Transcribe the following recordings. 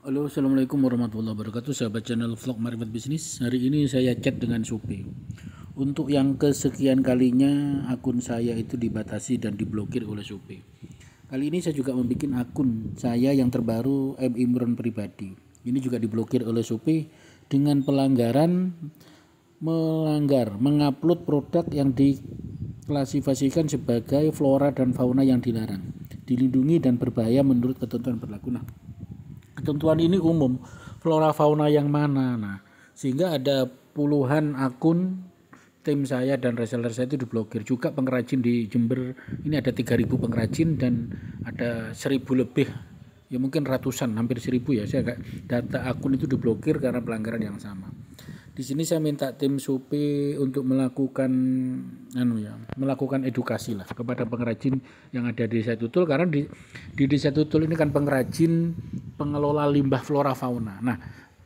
Halo, assalamualaikum warahmatullahi wabarakatuh, sahabat channel vlog Marifat Bisnis. Hari ini saya chat dengan Shopee. Untuk yang kesekian kalinya akun saya itu dibatasi dan diblokir oleh Shopee. Kali ini saya juga membuat akun saya yang terbaru M Imron pribadi. Ini juga diblokir oleh Shopee dengan mengupload produk yang diklasifikasikan sebagai flora dan fauna yang dilarang, dilindungi dan berbahaya menurut ketentuan berlaku. Nah, ketentuan ini umum, flora fauna yang mana. Nah, sehingga ada puluhan akun tim saya dan reseller saya itu diblokir. Juga pengrajin di Jember ini ada 3.000 pengrajin dan ada 1.000 lebih, ya mungkin ratusan, hampir 1.000 ya. Saya data akun itu diblokir karena pelanggaran yang sama. Di sini saya minta tim Shopee untuk melakukan edukasi lah kepada pengrajin yang ada di Desa Tutul, karena di Desa Tutul ini kan pengrajin pengelola limbah flora fauna. Nah,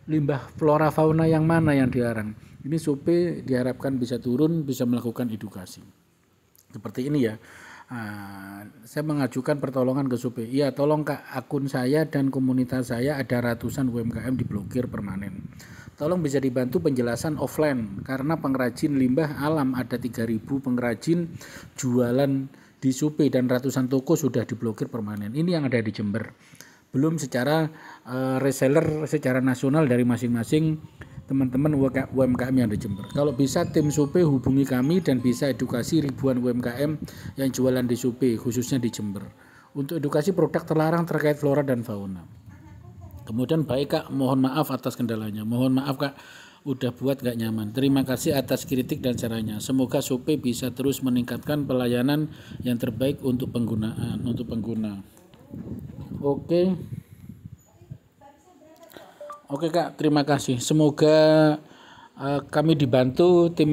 limbah flora fauna yang mana yang dilarang? Ini Shopee diharapkan bisa turun, bisa melakukan edukasi. Seperti ini ya. Saya mengajukan pertolongan ke Shopee. Iya, tolong Kak, akun saya dan komunitas saya ada ratusan UMKM diblokir permanen. Tolong bisa dibantu penjelasan offline karena pengrajin limbah alam ada 3.000 pengrajin jualan di Shopee dan ratusan toko sudah diblokir permanen. Ini yang ada di Jember. Belum secara reseller secara nasional dari masing-masing teman-teman UMKM yang di Jember. Kalau bisa tim Shopee hubungi kami dan bisa edukasi ribuan UMKM yang jualan di Shopee khususnya di Jember untuk edukasi produk terlarang terkait flora dan fauna. Kemudian, baik Kak, mohon maaf atas kendalanya. Mohon maaf Kak, udah buat gak nyaman. Terima kasih atas kritik dan caranya. Semoga Shopee bisa terus meningkatkan pelayanan yang terbaik untuk pengguna. Oke. Oke Kak, terima kasih. Semoga kami dibantu tim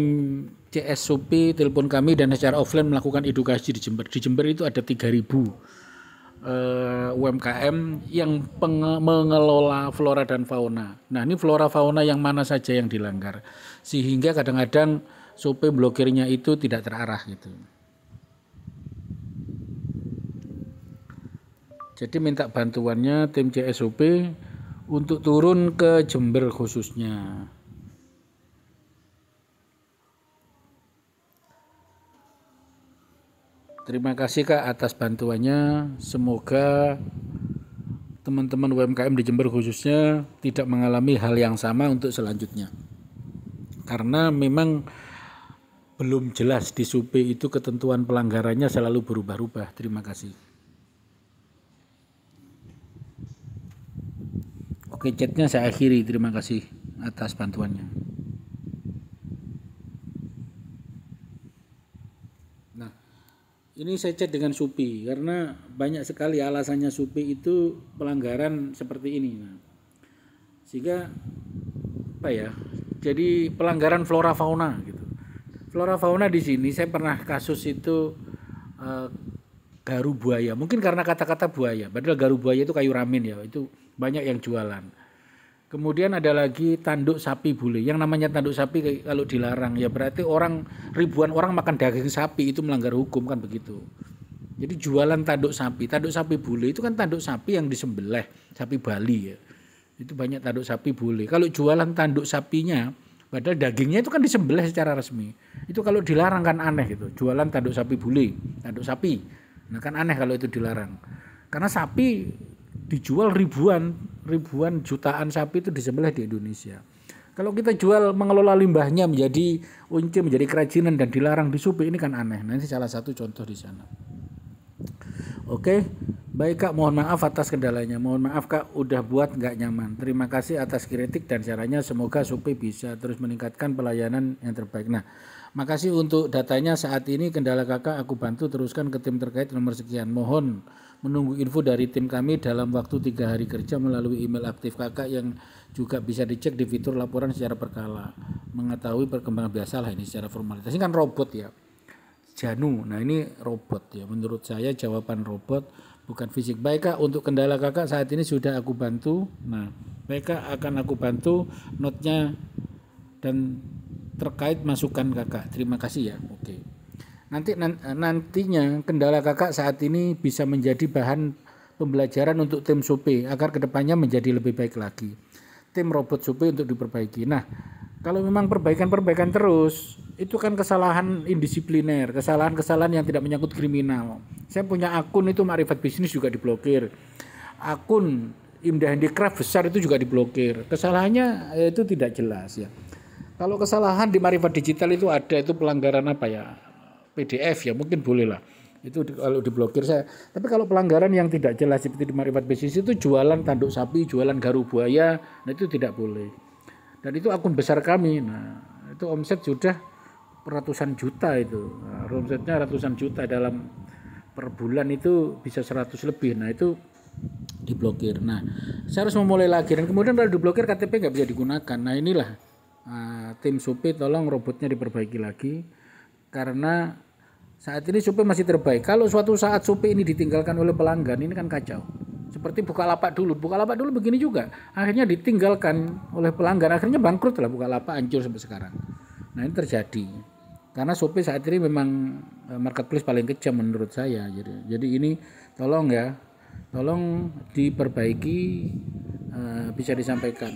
CS Shopee telepon kami dan secara offline melakukan edukasi di Jember. Di Jember itu ada 3.000 UMKM yang mengelola flora dan fauna. Nah, ini flora fauna yang mana saja yang dilanggar, sehingga kadang-kadang Shopee blokirnya itu tidak terarah gitu. Jadi minta bantuannya tim CSOP untuk turun ke Jember khususnya. Terima kasih Kak atas bantuannya. Semoga teman-teman UMKM di Jember khususnya tidak mengalami hal yang sama untuk selanjutnya. Karena memang belum jelas di Shopee itu ketentuan pelanggarannya selalu berubah-ubah. Terima kasih. Oke, chatnya saya akhiri. Terima kasih atas bantuannya. Nah, ini saya chat dengan Shopee karena banyak sekali alasannya Shopee itu pelanggaran seperti ini. Nah, sehingga apa ya? Jadi pelanggaran flora fauna gitu. Flora fauna di sini saya pernah kasus itu garu buaya. Mungkin karena kata-kata buaya. Padahal garu buaya itu kayu ramin ya. Itu banyak yang jualan. Kemudian ada lagi tanduk sapi bule. Yang namanya tanduk sapi kalau dilarang ya berarti ribuan orang makan daging sapi, itu melanggar hukum kan begitu. Jadi jualan tanduk sapi bule itu kan tanduk sapi yang disembelih, sapi Bali ya. Itu banyak tanduk sapi bule. Kalau jualan tanduk sapinya padahal dagingnya itu kan disembelih secara resmi. Itu kalau dilarang kan aneh gitu. Jualan tanduk sapi bule, tanduk sapi. Nah kan aneh kalau itu dilarang. Karena sapi dijual ribuan jutaan sapi itu disembelih di Indonesia. Kalau kita jual mengelola limbahnya menjadi unci, menjadi kerajinan dan dilarang di Shopee, ini kan aneh. Nah, ini salah satu contoh di sana. Oke, baik Kak, mohon maaf atas kendalanya. Mohon maaf Kak, udah buat nggak nyaman. Terima kasih atas kritik dan caranya. Semoga Shopee bisa terus meningkatkan pelayanan yang terbaik. Nah, makasih untuk datanya saat ini. Kendala Kakak aku bantu teruskan ke tim terkait nomor sekian. Mohon menunggu info dari tim kami dalam waktu 3 hari kerja melalui email aktif Kakak yang juga bisa dicek di fitur laporan secara berkala. Mengetahui perkembangan biasalah ini secara formalitas. Ini kan robot ya. Janu. Nah, ini robot ya. Menurut saya jawaban robot bukan fisik. Baik Kak, untuk kendala Kakak saat ini sudah aku bantu. Nah, baik Kak, akan aku bantu notnya dan terkait masukan Kakak. Terima kasih ya. Oke. Nantinya kendala Kakak saat ini bisa menjadi bahan pembelajaran untuk tim Supi agar kedepannya menjadi lebih baik lagi. Tim robot Supi untuk diperbaiki. Nah, kalau memang perbaikan terus, itu kan kesalahan indisipliner, kesalahan-kesalahan yang tidak menyangkut kriminal. Saya punya akun itu Makrifat Bisnis juga diblokir. Akun Imda Handicraft besar itu juga diblokir. Kesalahannya itu tidak jelas ya. Kalau kesalahan di Makrifat Digital itu ada, itu pelanggaran apa ya? PDF ya, mungkin boleh lah. Itu kalau diblokir saya. Tapi kalau pelanggaran yang tidak jelas seperti di Makrifat Bisnis itu jualan tanduk sapi, jualan garu buaya, nah itu tidak boleh. Dan itu akun besar kami. Nah, itu omset sudah ratusan juta itu. Nah, omsetnya ratusan juta dalam per bulan itu bisa 100 lebih. Nah, itu diblokir. Nah, saya harus memulai lagi dan kemudian kalau diblokir KTP nggak bisa digunakan. Nah, inilah tim Supi tolong robotnya diperbaiki lagi karena saat ini Supi masih terbaik. Kalau suatu saat Supi ini ditinggalkan oleh pelanggan, ini kan kacau. Seperti Bukalapak dulu begini juga. Akhirnya ditinggalkan oleh pelanggan, akhirnya bangkrut lah Bukalapak, hancur sampai sekarang. Nah ini terjadi. Karena Supi saat ini memang marketplace paling kejam menurut saya. Jadi ini tolong ya, tolong diperbaiki, bisa disampaikan.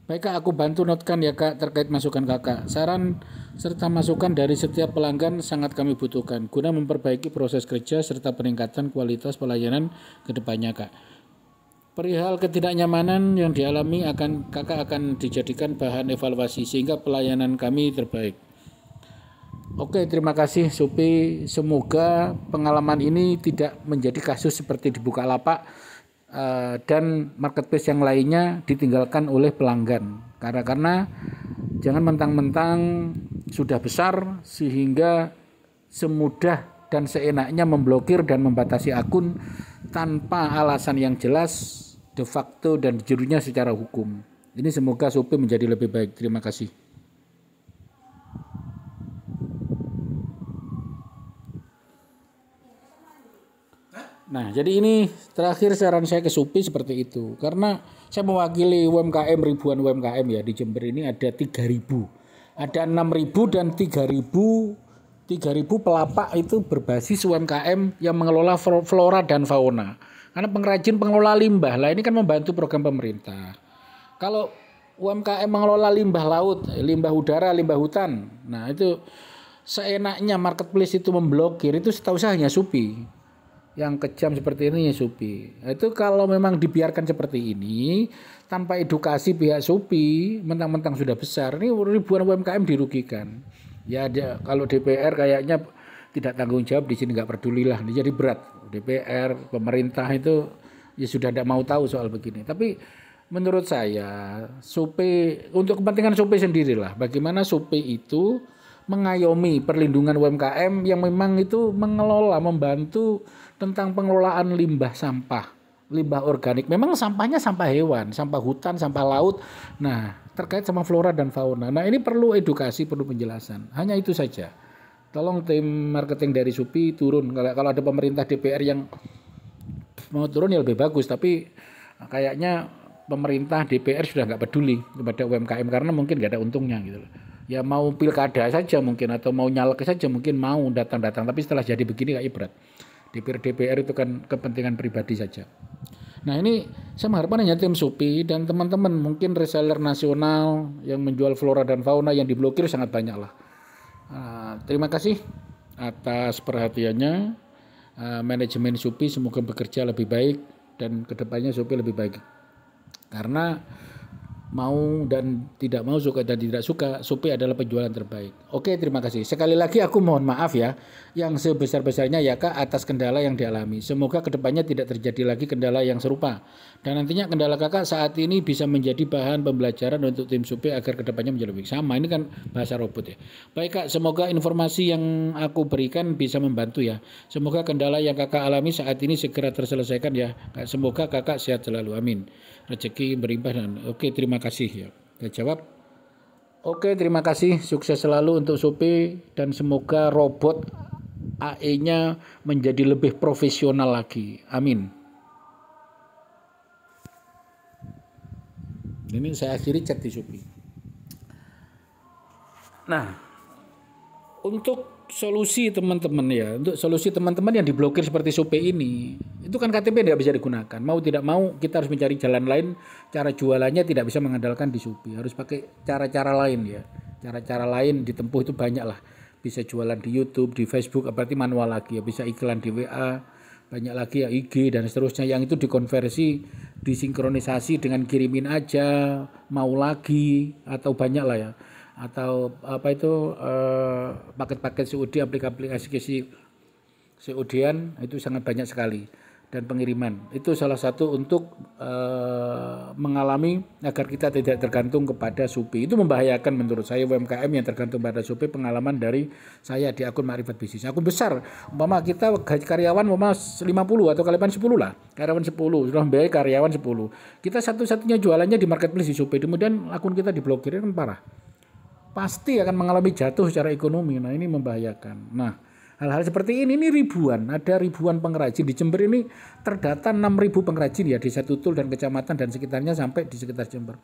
Baik Kak, aku bantu notkan ya Kak terkait masukan Kakak. Saran serta masukan dari setiap pelanggan sangat kami butuhkan guna memperbaiki proses kerja serta peningkatan kualitas pelayanan ke depannya Kak. Perihal ketidaknyamanan yang dialami Kakak akan dijadikan bahan evaluasi sehingga pelayanan kami terbaik. Oke, terima kasih Supi. Semoga pengalaman ini tidak menjadi kasus seperti di Bukalapak dan marketplace yang lainnya ditinggalkan oleh pelanggan karena jangan mentang-mentang sudah besar sehingga semudah dan seenaknya memblokir dan membatasi akun tanpa alasan yang jelas de facto dan de jure secara hukum. Ini semoga Supi menjadi lebih baik. Terima kasih. Nah, jadi ini terakhir saran saya ke Supi seperti itu. Karena saya mewakili UMKM, ribuan UMKM ya di Jember ini ada 3.000. Ada 6.000 dan 3.000 pelapak itu berbasis UMKM yang mengelola flora dan fauna. Karena pengrajin pengelola limbah lah ini kan membantu program pemerintah. Kalau UMKM mengelola limbah laut, limbah udara, limbah hutan. Nah, itu seenaknya marketplace itu memblokir, itu setahu saya hanya Supi. Yang kejam seperti ini ya Supi. Itu kalau memang dibiarkan seperti ini tanpa edukasi pihak Supi, mentang-mentang sudah besar, ini ribuan UMKM dirugikan. Ya kalau DPR kayaknya tidak tanggung jawab di sini, nggak pedulilah. Ini jadi berat. DPR, pemerintah itu ya sudah tidak mau tahu soal begini. Tapi menurut saya Supi untuk kepentingan Supi sendirilah. Bagaimana Supi itu mengayomi perlindungan UMKM yang memang itu mengelola, membantu tentang pengelolaan limbah sampah, limbah organik. Memang sampahnya sampah hewan, sampah hutan, sampah laut. Nah, terkait sama flora dan fauna. Nah, ini perlu edukasi, perlu penjelasan. Hanya itu saja. Tolong tim marketing dari Supi turun. Kalau ada pemerintah DPR yang mau turun ya lebih bagus. Tapi kayaknya pemerintah DPR sudah nggak peduli kepada UMKM karena mungkin nggak ada untungnya gitu loh. Ya mau pilkada saja mungkin atau mau nyalek saja mungkin mau datang-datang. Tapi setelah jadi begini kayak berat. DPR itu kan kepentingan pribadi saja. Nah ini saya mengharapkan hanya tim Supi dan teman-teman mungkin reseller nasional yang menjual flora dan fauna yang diblokir sangat banyak lah. Terima kasih atas perhatiannya. Manajemen Supi semoga bekerja lebih baik dan kedepannya Supi lebih baik. Karena mau dan tidak mau, suka dan tidak suka, Supi adalah penjualan terbaik. Oke, terima kasih. Sekali lagi aku mohon maaf ya, yang sebesar-besarnya ya Kak atas kendala yang dialami. Semoga kedepannya tidak terjadi lagi kendala yang serupa. Dan nantinya kendala Kakak saat ini bisa menjadi bahan pembelajaran untuk tim Supi agar kedepannya menjadi lebih sama. Ini kan bahasa robot ya. Baik Kak, semoga informasi yang aku berikan bisa membantu ya. Semoga kendala yang Kakak alami saat ini segera terselesaikan ya. Semoga Kakak sehat selalu. Amin. Rezeki berlimpah dan oke, terima kasih ya. Saya jawab. Oke, terima kasih. Sukses selalu untuk Supi dan semoga robot AE-nya menjadi lebih profesional lagi. Amin. Ini saya akhiri chat di Supi. Nah, untuk solusi teman-teman ya, untuk solusi teman-teman yang diblokir seperti Supi ini, Itu kan KTP tidak bisa digunakan. Mau tidak mau kita harus mencari jalan lain. Cara jualannya tidak bisa mengandalkan di Shopee. Harus pakai cara-cara lain ya. Cara-cara lain ditempuh itu banyak lah. Bisa jualan di YouTube, di Facebook, berarti manual lagi ya. Bisa iklan di WA, banyak lagi ya IG dan seterusnya. Yang itu dikonversi, disinkronisasi dengan kirimin aja, mau lagi atau banyak lah ya. Atau apa itu paket-paket COD, aplikasi COD-an itu sangat banyak sekali. Dan pengiriman itu salah satu untuk mengalami agar kita tidak tergantung kepada Shopee. Itu membahayakan menurut saya UMKM yang tergantung pada Shopee. Pengalaman dari saya di akun Makrifat Bisnis, akun besar, umpama kita gaji karyawan umpama 50 atau kalian 10 lah, karyawan 10 sudah membiayai karyawan 10, kita satu-satunya jualannya di marketplace di Shopee, kemudian akun kita diblokir, kan parah, pasti akan mengalami jatuh secara ekonomi. Nah ini membahayakan. Nah hal-hal seperti ini ribuan, ada ribuan pengrajin di Jember ini, terdata 6.000 pengrajin ya di satu Tutul dan kecamatan dan sekitarnya sampai di sekitar Jember.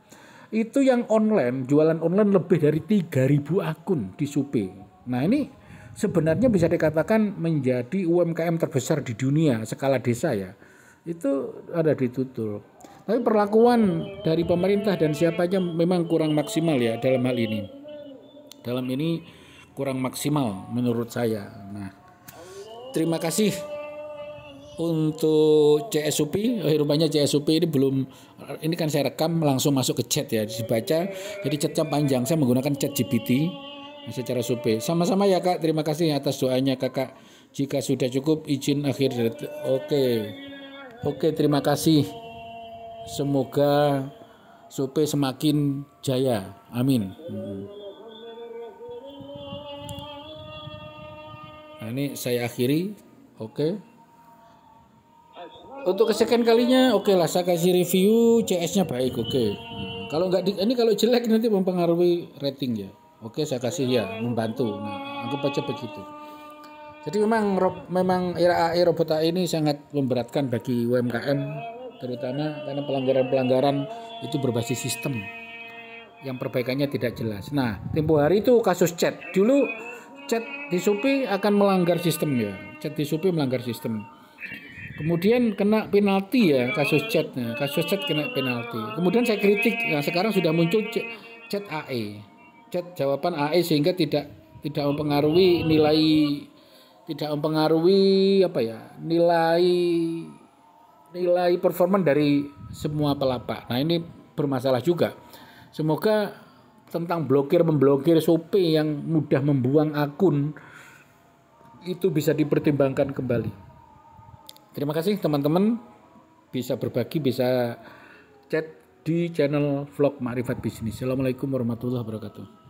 Itu yang online, jualan online lebih dari 3.000 akun di Shopee. Nah ini sebenarnya bisa dikatakan menjadi UMKM terbesar di dunia skala desa ya. Itu ada di Tutul. Tapi perlakuan dari pemerintah dan siapanya memang kurang maksimal ya dalam hal ini. Dalam ini kurang maksimal menurut saya. Nah, terima kasih untuk CSUP. Rupanya CSUP ini belum, ini kan saya rekam langsung masuk ke chat ya, dibaca. Jadi chatnya panjang, saya menggunakan chat GPT secara SUP. Sama-sama ya Kak, terima kasih atas doanya Kakak. Jika sudah cukup izin akhir. Oke, terima kasih. Semoga SUP semakin jaya. Amin. Nah, ini saya akhiri. Oke. Untuk kesekian kalinya, oke lah saya kasih review CS-nya baik, oke. Kalau nggak ini kalau jelek nanti mempengaruhi rating ya. Oke, saya kasih ya, membantu. Nah, anggap aja begitu. Jadi memang era AI robot AI ini sangat memberatkan bagi UMKM, terutama karena pelanggaran-pelanggaran itu berbasis sistem yang perbaikannya tidak jelas. Nah, tempo hari itu kasus chat. Dulu chat di Shopee akan melanggar sistem ya. Chat di Shopee melanggar sistem. Kemudian kena penalti ya kasus chatnya. Kasus chat kena penalti. Kemudian saya kritik. Nah, sekarang sudah muncul chat AI. Chat jawaban AI sehingga tidak mempengaruhi nilai performa dari semua pelapak. Nah, ini bermasalah juga. Semoga tentang memblokir Shopee yang mudah membuang akun itu bisa dipertimbangkan kembali. Terima kasih teman-teman, bisa berbagi, bisa chat di channel vlog Makrifat Bisnis. Assalamualaikum warahmatullahi wabarakatuh.